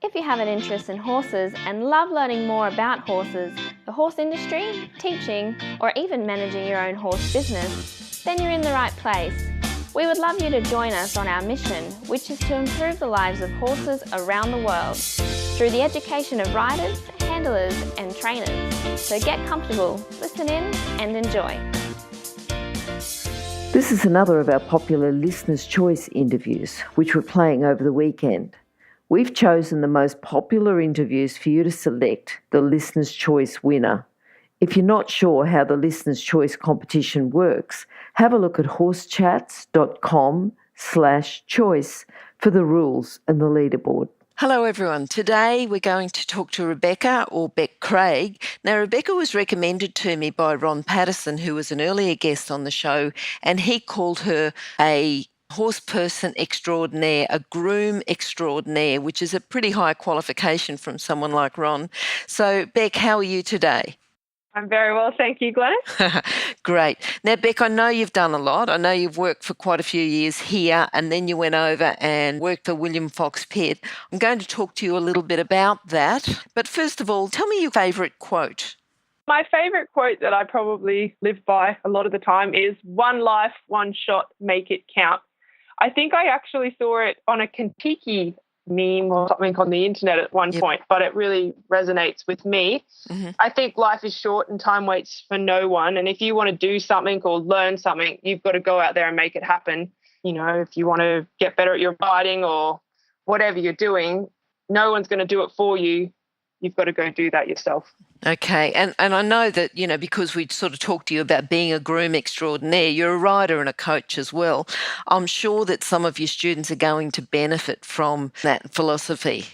If you have an interest in horses and love learning more about horses, the horse industry, teaching, or even managing your own horse business, then you're in the right place. We would love you to join us on our mission, which is to improve the lives of horses around the world through the education of riders, handlers, and trainers. So get comfortable, listen in, and enjoy. This is another of our popular Listener's Choice interviews, which we're playing over the weekend. We've chosen the most popular interviews for you to select the Listener's Choice winner. If you're not sure how the Listener's Choice competition works, have a look at horsechats.com/choice for the rules and the leaderboard. Hello everyone. Today we're going to talk to Rebecca, or Beck Craig. Now Rebecca was recommended to me by Ron Patterson, who was an earlier guest on the show, and he called her a horse person extraordinaire, a groom extraordinaire, which is a pretty high qualification from someone like Ron. So Beck, how are you today? I'm very well, thank you, Glenys. Great. Now, Beck, I know you've done a lot. I know you've worked for quite a few years here, and then you went over and worked for William Fox Pitt. I'm going to talk to you a little bit about that. But first of all, tell me your favourite quote. My favourite quote that I probably live by a lot of the time is, "One life, one shot, make it count." I think I actually saw it on a Kentucky meme or something on the internet at one point, but it really resonates with me. Mm-hmm. I think life is short and time waits for no one. And if you want to do something or learn something, you've got to go out there and make it happen. You know, if you want to get better at your riding or whatever you're doing, no one's going to do it for you. You've got to go do that yourself. Okay. And I know that, you know, because we sort of talked to you about being a groom extraordinaire, you're a rider and a coach as well. I'm sure that some of your students are going to benefit from that philosophy,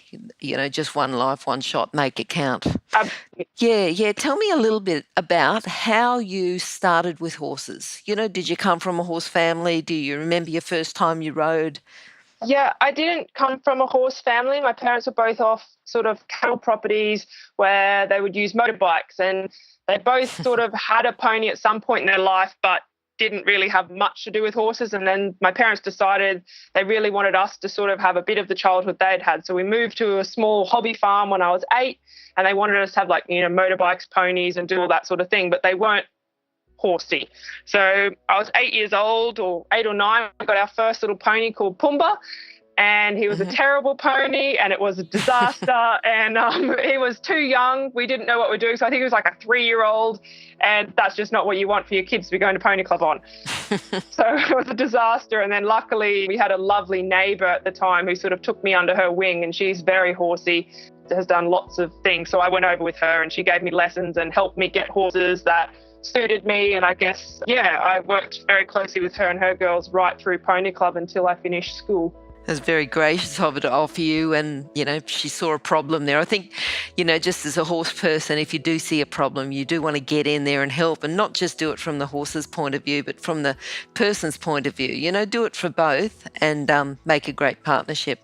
you know, just one life, one shot, make it count. Absolutely. Yeah. Tell me a little bit about how you started with horses. You know, did you come from a horse family? Do you remember your first time you rode? Yeah, I didn't come from a horse family. My parents were both off sort of cattle properties where they would use motorbikes, and they both sort of had a pony at some point in their life, but didn't really have much to do with horses. And then my parents decided they really wanted us to sort of have a bit of the childhood they'd had. So we moved to a small hobby farm when I was 8, and they wanted us to have, like, you know, motorbikes, ponies, and do all that sort of thing, but they weren't horsey. So I was 8 years old, or 8 or 9. We got our first little pony called Pumbaa, and he was a terrible pony, and it was a disaster. And he was too young. We didn't know what we were doing. So I think he was like a 3-year-old, and that's just not what you want for your kids to be going to pony club on. So it was a disaster. And then luckily we had a lovely neighbour at the time who sort of took me under her wing, and she's very horsey, has done lots of things. So I went over with her, and she gave me lessons and helped me get horses that suited me. And I guess, I worked very closely with her and her girls right through pony club until I finished school. That's very gracious of her to offer you, and, you know, she saw a problem there. I think, you know, just as a horse person, if you do see a problem, you do want to get in there and help, and not just do it from the horse's point of view, but from the person's point of view. You know, do it for both and make a great partnership.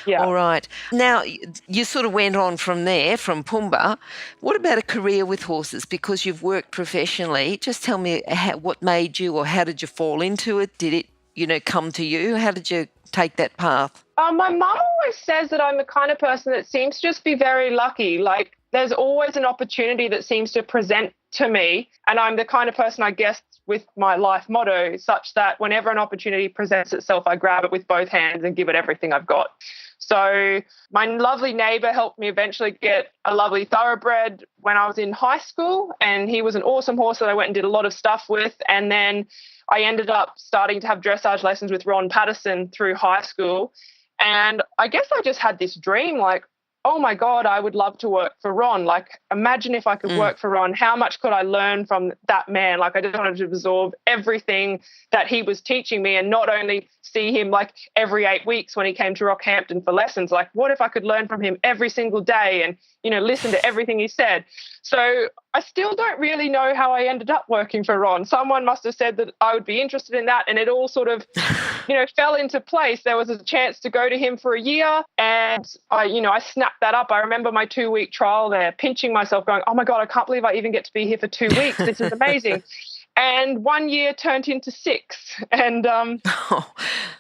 Yeah. All right. Now, you sort of went on from there, from Pumbaa. What about a career with horses? Because you've worked professionally. Just tell me what made you, or how did you fall into it? Did it, you know, come to you? How did you take that path? My mum always says that I'm the kind of person that seems to just be very lucky. Like, there's always an opportunity that seems to present to me. And I'm the kind of person, I guess, with my life motto, such that whenever an opportunity presents itself, I grab it with both hands and give it everything I've got. So my lovely neighbour helped me eventually get a lovely thoroughbred when I was in high school, and he was an awesome horse that I went and did a lot of stuff with. And then I ended up starting to have dressage lessons with Ron Patterson through high school. And I guess I just had this dream, like, oh my God, I would love to work for Ron. Like, imagine if I could work for Ron. How much could I learn from that man? Like, I just wanted to absorb everything that he was teaching me, and not only see him like every 8 weeks when he came to Rockhampton for lessons. Like, what if I could learn from him every single day and, you know, listen to everything he said? So I still don't really know how I ended up working for Ron. Someone must have said that I would be interested in that, and it all sort of, you know, fell into place. There was a chance to go to him for a year, and I snapped that up. I remember my 2-week trial there, pinching myself, going, oh my God, I can't believe I even get to be here for 2 weeks. This is amazing. And 1 year turned into 6. And Wow.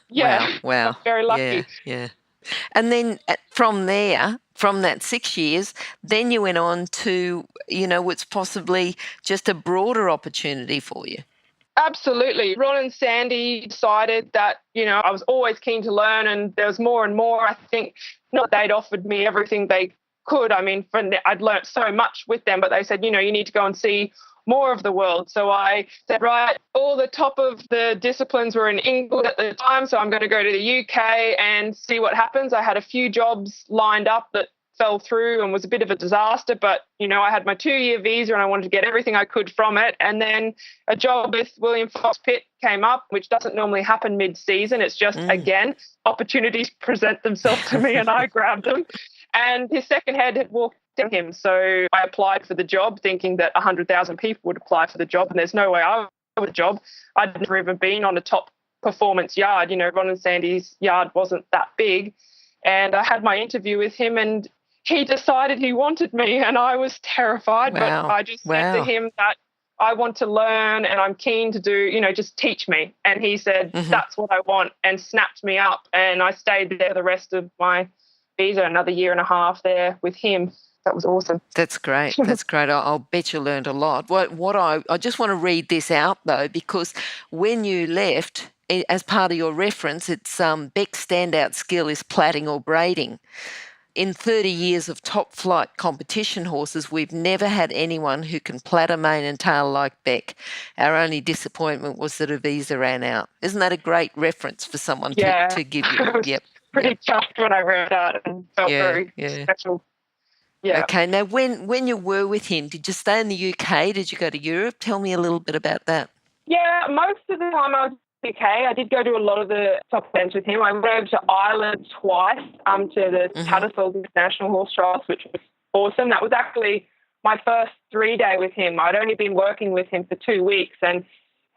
I was very lucky. Yeah. And then from there, from that 6 years, then you went on to, what's possibly just a broader opportunity for you. Absolutely. Ron and Sandy decided that, I was always keen to learn, and there was more and more. I think not they'd offered me everything they could. I mean, I'd learnt so much with them, but they said, you need to go and see more of the world. So I said, right, all the top of the disciplines were in England at the time, so I'm going to go to the UK and see what happens. I had a few jobs lined up that fell through and was a bit of a disaster, but I had my 2-year visa and I wanted to get everything I could from it. And then a job with William Fox Pitt came up, which doesn't normally happen mid-season. It's just, again, opportunities present themselves to me and I grabbed them. And his second head had walked in him. So I applied for the job thinking that 100,000 people would apply for the job, and there's no way I would have the job. I'd never even been on a top performance yard. Ron and Sandy's yard wasn't that big. And I had my interview with him, and he decided he wanted me, and I was terrified. Wow. But I just said to him that I want to learn and I'm keen to do, just teach me. And he said, that's what I want, and snapped me up. And I stayed there the rest of my visa, another 1.5 years there with him. That was awesome. That's great. That's great. I'll bet you learned a lot. What I just want to read this out, though, because when you left, as part of your reference, it's Beck's standout skill is plaiting or braiding. In 30 years of top flight competition horses, we've never had anyone who can plait a mane and tail like Beck. Our only disappointment was that her visa ran out. Isn't that a great reference for someone to give you? Yep. Pretty chuffed when I read that and felt very special. Yeah. Okay. Now, when you were with him, did you stay in the UK? Did you go to Europe? Tell me a little bit about that. Yeah, most of the time I was in the UK. I did go to a lot of the top events with him. I went over to Ireland twice to the Tattersall's International Horse Trials, which was awesome. That was actually my first 3-day with him. I'd only been working with him for 2 weeks, and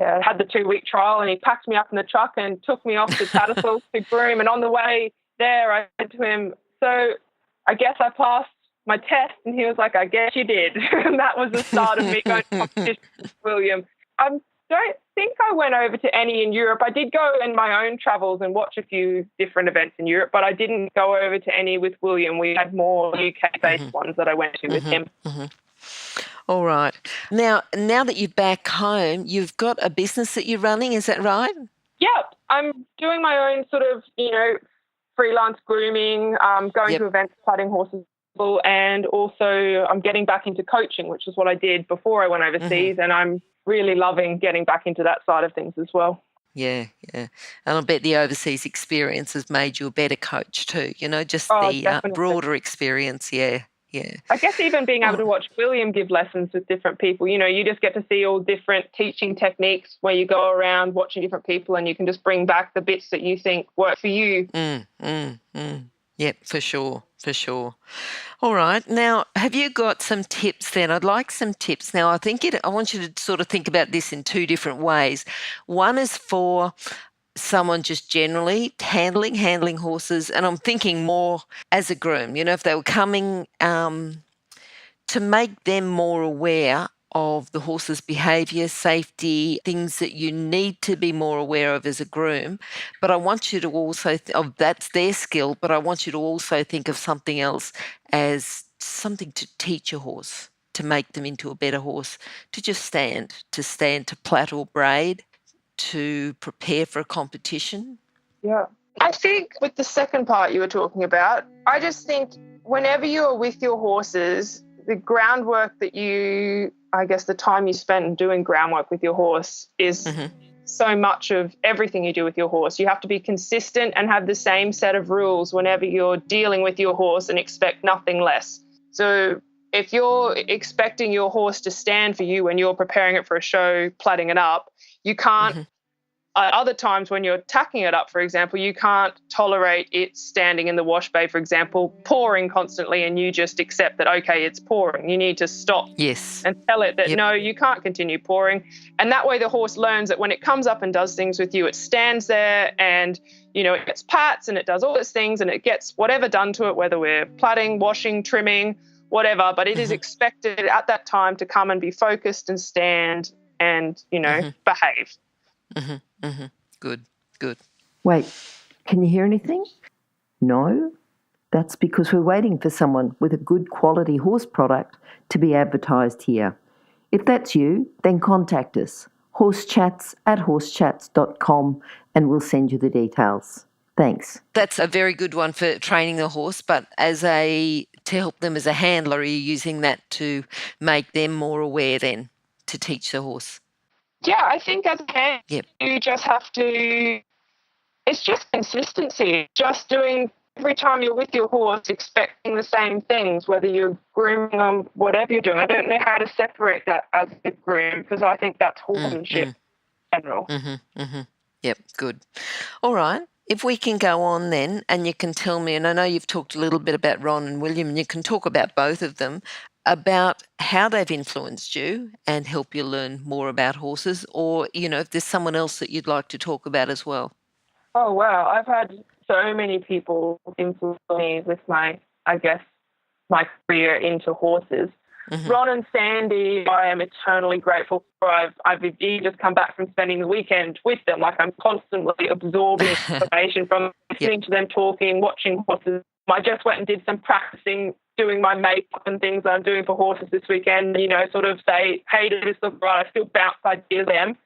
had the 2-week trial, and he packed me up in the truck and took me off to Tattersall's to Groom. And on the way there, I said to him, so I guess I passed my test. And he was like, I guess you did. And that was the start of me going to competition with William. I don't think I went over to any in Europe. I did go in my own travels and watch a few different events in Europe, but I didn't go over to any with William. We had more UK-based ones that I went to with him. All right. Now that you're back home, you've got a business that you're running, is that right? Yeah, I'm doing my own sort of, freelance grooming, going to events, plaiting horses, and also I'm getting back into coaching, which is what I did before I went overseas, and I'm really loving getting back into that side of things as well. Yeah. And I bet the overseas experience has made you a better coach too, just the broader experience, yeah. I guess even being able to watch William give lessons with different people, you just get to see all different teaching techniques where you go around watching different people and you can just bring back the bits that you think work for you. Yep, for sure. All right. Now, have you got some tips then? I'd like some tips. Now, I want you to sort of think about this in 2 different ways. One is for someone just generally handling horses, and I'm thinking more as a groom, if they were coming to make them more aware of the horse's behaviour, safety, things that you need to be more aware of as a groom. But I want you to also, that's their skill, but I want you to also think of something else as something to teach a horse, to make them into a better horse, to just stand, to plait or braid, to prepare for a competition. Yeah. I think with the second part you were talking about, I just think whenever you're with your horses, the groundwork that the time you spend doing groundwork with your horse is so much of everything you do with your horse. You have to be consistent and have the same set of rules whenever you're dealing with your horse and expect nothing less. So if you're expecting your horse to stand for you when you're preparing it for a show, plaiting it up, you can't. Other times when you're tacking it up, for example, you can't tolerate it standing in the wash bay, for example, pouring constantly, and you just accept that, okay, it's pouring. You need to stop and tell it that, no, you can't continue pouring. And that way the horse learns that when it comes up and does things with you, it stands there and, it gets pats and it does all its things and it gets whatever done to it, whether we're plaiting, washing, trimming, whatever. But it is expected at that time to come and be focused and stand and, behave. Good. Wait, can you hear anything? No? That's because we're waiting for someone with a good quality horse product to be advertised here. If that's you, then contact us, horsechats@horsechats.com, and we'll send you the details. Thanks. That's a very good one for training the horse, but to help them as a handler, are you using that to make them more aware then, to teach the horse? Yeah, I think as a hand, Yep. you just have to, it's just consistency, just doing every time you're with your horse, expecting the same things, whether you're grooming them, whatever you're doing. I don't know how to separate that as a groom because I think that's horsemanship in general. Yep, good. All right. If we can go on then, and you can tell me, and I know you've talked a little bit about Ron and William, and you can talk about both of them, about how they've influenced you and help you learn more about horses, or, if there's someone else that you'd like to talk about as well. Oh, wow. I've had so many people influence me with my career into horses. Ron and Sandy, I am eternally grateful for. I've just come back from spending the weekend with them. Like, I'm constantly absorbing information from listening to them talking, watching horses. I just went and did some practicing, doing my makeup and things that I'm doing for horses this weekend, sort of say, hey, does this look right? I still bounce ideas them.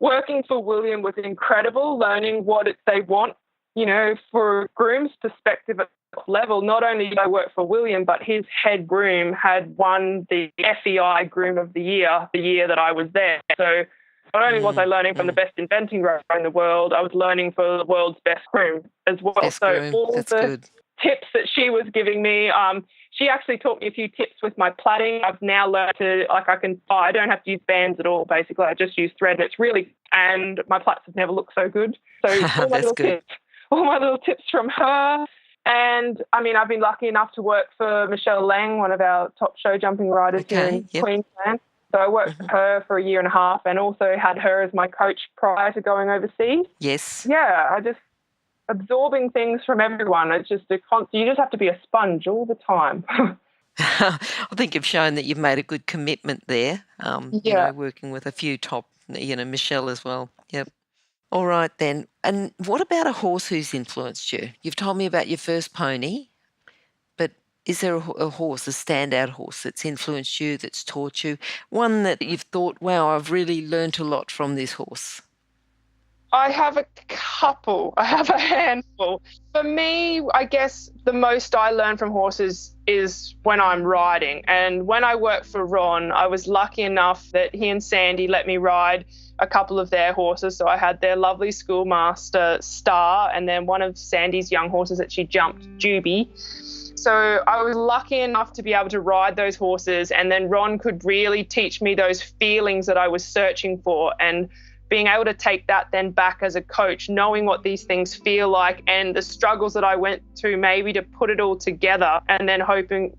Working for William was incredible, learning what they want, for a groom's perspective at level. Not only did I work for William, but his head groom had won the FEI Groom of the year that I was there. So not only was I learning from the best inventing groom in the world, I was learning for the world's best groom as well. Best groom. All That's the good. tips that she was giving me, she actually taught me a few tips with my plaiting. I've now learned to, I don't have to use bands at all, basically. I just use thread, and it's really, and my plaits have never looked so good. So all my little tips from her. And, I've been lucky enough to work for Michelle Lang, one of our top show jumping riders here in Queensland. So I worked for her for a year and a half and also had her as my coach prior to going overseas. Yes. Yeah, I just absorbing things from everyone. It's just you just have to be a sponge all the time. I think you've shown that you've made a good commitment there, working with a few top, Michelle as well. Yep. All right then. And what about a horse who's influenced you? You've told me about your first pony, but is there a horse, a standout horse that's influenced you, that's taught you, one that you've thought, wow, I've really learnt a lot from this horse? I have a couple. I have a handful. For me, I guess the most I learn from horses is when I'm riding. And when I worked for Ron, I was lucky enough that he and Sandy let me ride a couple of their horses. So I had their lovely schoolmaster, Star, and then one of Sandy's young horses that she jumped, Juby. So I was lucky enough to be able to ride those horses, and then Ron could really teach me those feelings that I was searching for, and being able to take that then back as a coach, knowing what these things feel like and the struggles that I went through, maybe to put it all together, and then hopefully,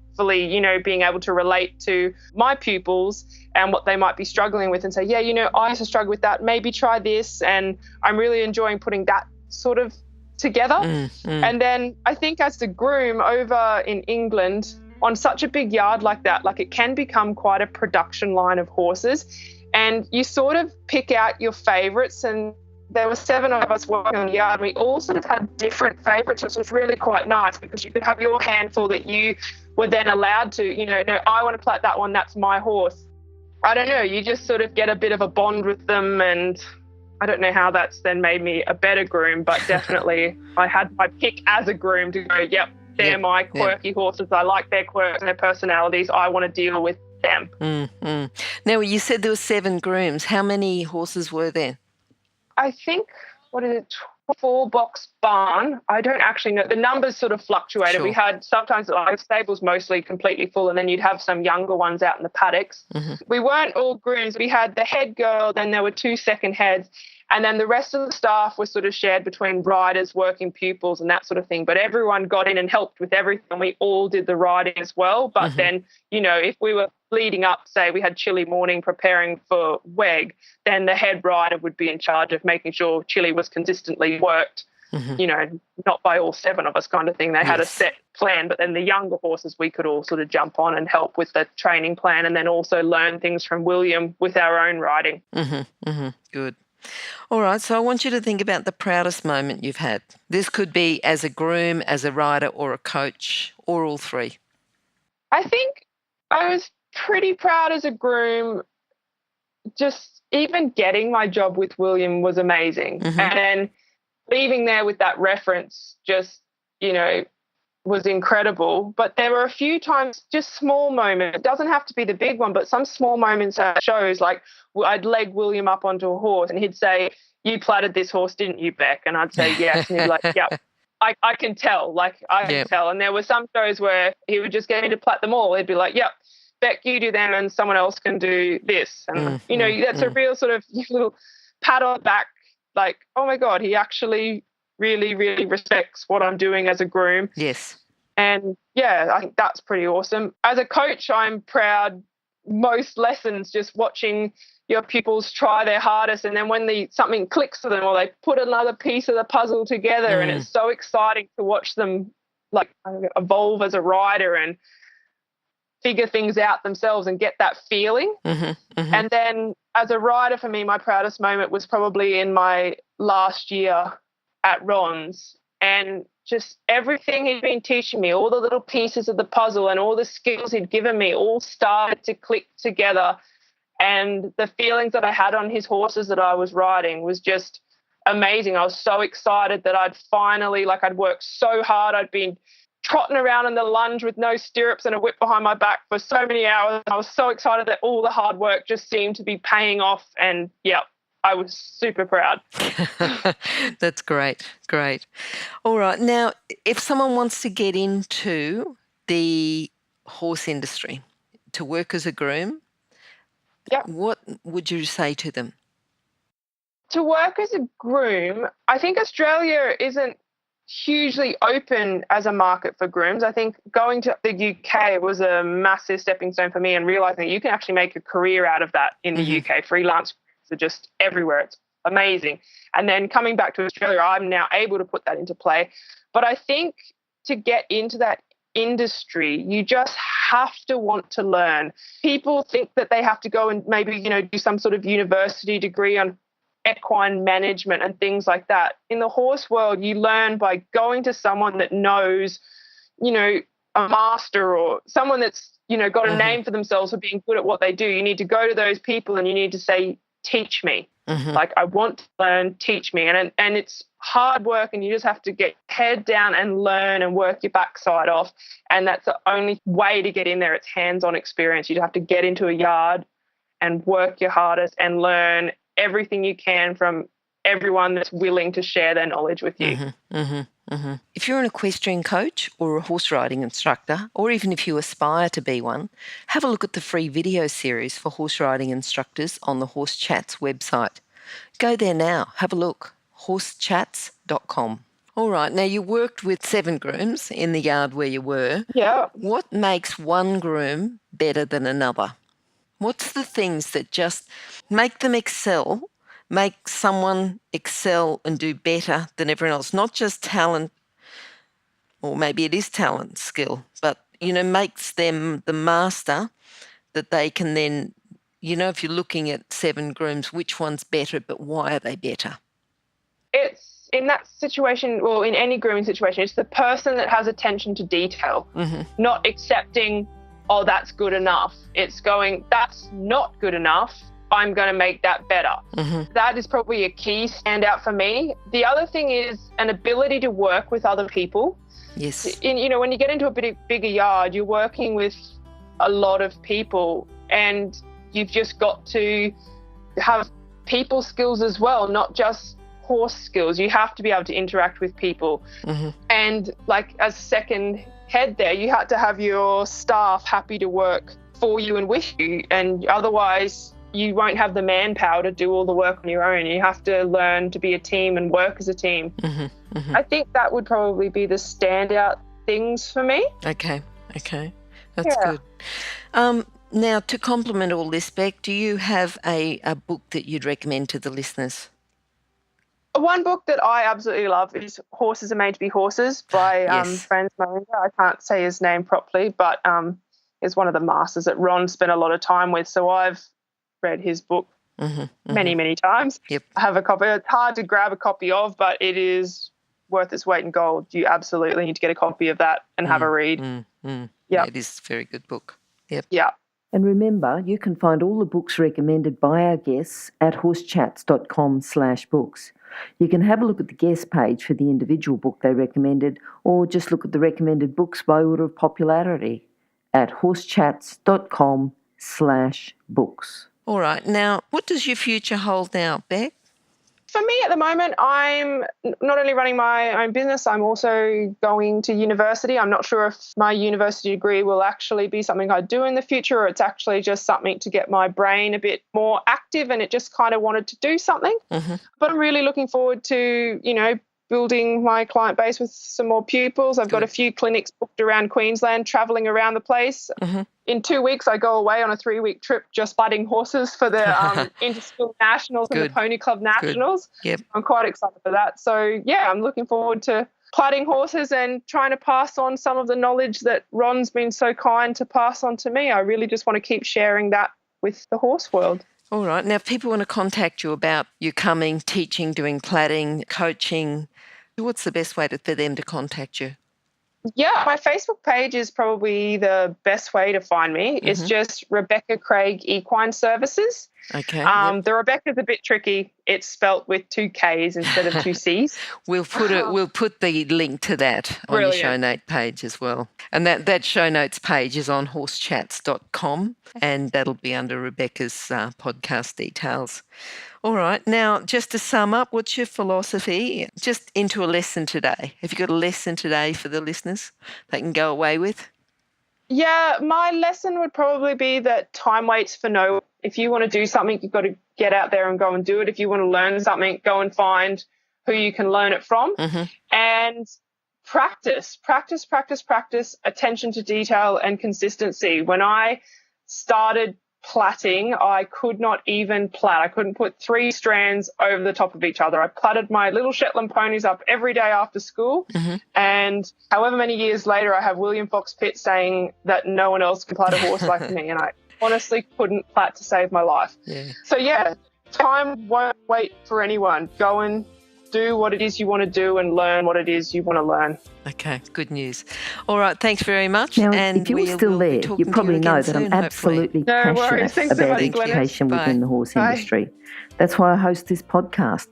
being able to relate to my pupils and what they might be struggling with and say, I used to struggle with that, maybe try this. And I'm really enjoying putting that sort of together. And then I think as the groom over in England, on such a big yard like that, it can become quite a production line of horses. And you sort of pick out your favourites, and there were 7 of us working on the yard. We all sort of had different favourites, which was really quite nice because you could have your handful that you were then allowed to, no, I want to plait that one, that's my horse. I don't know, you just sort of get a bit of a bond with them, and I don't know how that's then made me a better groom, but definitely I had my pick as a groom to go, they're my quirky horses. I like their quirks and their personalities. I want to deal with them. Now, you said there were 7 grooms. How many horses were there? I think, 4-box barn. I don't actually know. The numbers sort of fluctuated. Sure. We had sometimes the stables mostly completely full, and then you'd have some younger ones out in the paddocks. We weren't all grooms. We had the head girl, then there were 2 second heads, and then the rest of the staff was sort of shared between riders, working pupils and that sort of thing. But everyone got in and helped with everything. We all did the riding as well. But then, if we were leading up, say we had chili morning preparing for WEG, then the head rider would be in charge of making sure chili was consistently worked, not by all 7 of us kind of thing. They had a set plan, but then the younger horses we could all sort of jump on and help with the training plan, and then also learn things from William with our own riding. Good. All right, so I want you to think about the proudest moment you've had. This could be as a groom, as a rider, or a coach, or all three. I think I was pretty proud as a groom. Just even getting my job with William was amazing. Mm-hmm. And then leaving there with that reference just, was incredible. But there were a few times, just small moments. It doesn't have to be the big one, but some small moments at shows, like I'd leg William up onto a horse and he'd say, "You platted this horse, didn't you, Beck?" And I'd say, "Yes." And he'd be like, "Yep. I can tell, can tell." And there were some shows where he would just get me to plat them all. He'd be like, "Yep, Beck, you do them and someone else can do this." And, that's a real sort of little pat on the back, like, oh my God, he actually really, really respects what I'm doing as a groom. Yes. And yeah, I think that's pretty awesome. As a coach, I'm proud most lessons just watching your pupils try their hardest, and then when something clicks for them or they put another piece of the puzzle together, and it's so exciting to watch them like evolve as a rider and figure things out themselves and get that feeling. And then as a rider, for me, my proudest moment was probably in my last year at Ron's, and just everything he'd been teaching me, all the little pieces of the puzzle and all the skills he'd given me all started to click together. And the feelings that I had on his horses that I was riding was just amazing. I was so excited that I'd finally, I'd worked so hard. I'd been trotting around in the lunge with no stirrups and a whip behind my back for so many hours. I was so excited that all the hard work just seemed to be paying off. And yeah, I was super proud. That's great. Great. All right. Now, if someone wants to get into the horse industry, to work as a groom, what would you say to them? To work as a groom, I think Australia isn't hugely open as a market for grooms. I think going to the UK was a massive stepping stone for me, and realizing that you can actually make a career out of that in the UK. Freelance are just everywhere. It's amazing. And then coming back to Australia, I'm now able to put that into play. But I think to get into that industry, you just have to want to learn. People think that they have to go and maybe, do some sort of university degree on equine management and things like that. In the horse world, you learn by going to someone that knows, a master or someone that's, got a name for themselves for being good at what they do. You need to go to those people and you need to say, "Teach me." I want to learn, teach me. And it's hard work, and you just have to get head down and learn and work your backside off. And that's the only way to get in there. It's hands-on experience. You have to get into a yard and work your hardest and learn everything you can from everyone that's willing to share their knowledge with you. If you're an equestrian coach or a horse riding instructor, or even if you aspire to be one, have a look at the free video series for horse riding instructors on the Horse Chats website. Go there now, have a look, horsechats.com. All right, now you worked with 7 grooms in the yard where you were. Yeah. What makes one groom better than another? What's the things that just make them excel, make someone excel and do better than everyone else? Not just talent, or maybe it is talent, skill, but, makes them the master that they can then, if you're looking at 7 grooms, which one's better, but why are they better? It's in that situation, or in any grooming situation, it's the person that has attention to detail, not accepting, "Oh, that's good enough." It's going, "That's not good enough. I'm going to make that better." That is probably a key standout for me. The other thing is an ability to work with other people. Yes. When you get into a bigger yard, you're working with a lot of people, and you've just got to have people skills as well, not just horse skills. You have to be able to interact with people. And as second head there, you had to have your staff happy to work for you and with you, and otherwise you won't have the manpower to do all the work on your own. You have to learn to be a team and work as a team. I think that would probably be the standout things for me. Okay, that's good. Now, to complement all this, Beck, do you have a book that you'd recommend to the listeners? One book that I absolutely love is Horses Are Made to Be Horses by Franz Maringa. I can't say his name properly, but is one of the masters that Ron spent a lot of time with. So I've read his book many, many times. Yep. I have a copy. It's hard to grab a copy of, but it is worth its weight in gold. You absolutely need to get a copy of that and have a read. Yeah, it is a very good book. Yep. Yeah. And remember, you can find all the books recommended by our guests at horsechats.com/books. You can have a look at the guest page for the individual book they recommended, or just look at the recommended books by order of popularity at horsechats.com/books. All right. Now, what does your future hold now, Beck? For me at the moment, I'm not only running my own business, I'm also going to university. I'm not sure if my university degree will actually be something I do in the future, or it's actually just something to get my brain a bit more active, and it just kind of wanted to do something. But I'm really looking forward to, building my client base with some more pupils. I've got a few clinics booked around Queensland, travelling around the place. In 2 weeks, I go away on a 3-week trip just blooding horses for the Interschool Nationals and the Pony Club Nationals. Yep. I'm quite excited for that. So, yeah, I'm looking forward to plaiting horses and trying to pass on some of the knowledge that Ron's been so kind to pass on to me. I really just want to keep sharing that with the horse world. All right. Now, if people want to contact you about you coming, teaching, doing plaiting, coaching, what's the best way for them to contact you? Yeah, my Facebook page is probably the best way to find me. It's just Rebecca Craig Equine Services. Okay. The Rebecca's a bit tricky. It's spelt with 2 Ks instead of 2 Cs. We'll put the link to that on your show note page as well. And that show notes page is on horsechats.com, and that'll be under Rebecca's podcast details. All right. Now, just to sum up, what's your philosophy? Just into a lesson today. Have you got a lesson today for the listeners they can go away with? Yeah, my lesson would probably be that time waits for no one. If you want to do something, you've got to get out there and go and do it. If you want to learn something, go and find who you can learn it from. And practice, attention to detail and consistency. When I started plaiting, I could not even plait. I couldn't put 3 strands over the top of each other. I plaited my little Shetland ponies up every day after school, and however many years later, I have William Fox Pitt saying that no one else can plait a horse like me, and I honestly couldn't plait to save my life. So yeah, time won't wait for anyone. Go and do what it is you want to do and learn what it is you want to learn. Okay, good news. All right, thanks very much. Now, and if you're still there, you probably know that I'm absolutely passionate about education within the horse industry. That's why I host this podcast.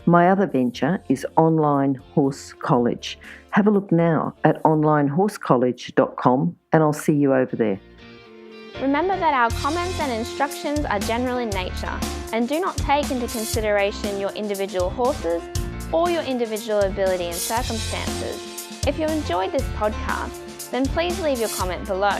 My other venture is Online Horse College. Have a look now at onlinehorsecollege.com, and I'll see you over there. Remember that our comments and instructions are general in nature and do not take into consideration your individual horses or your individual ability and circumstances. If you enjoyed this podcast, then please leave your comment below.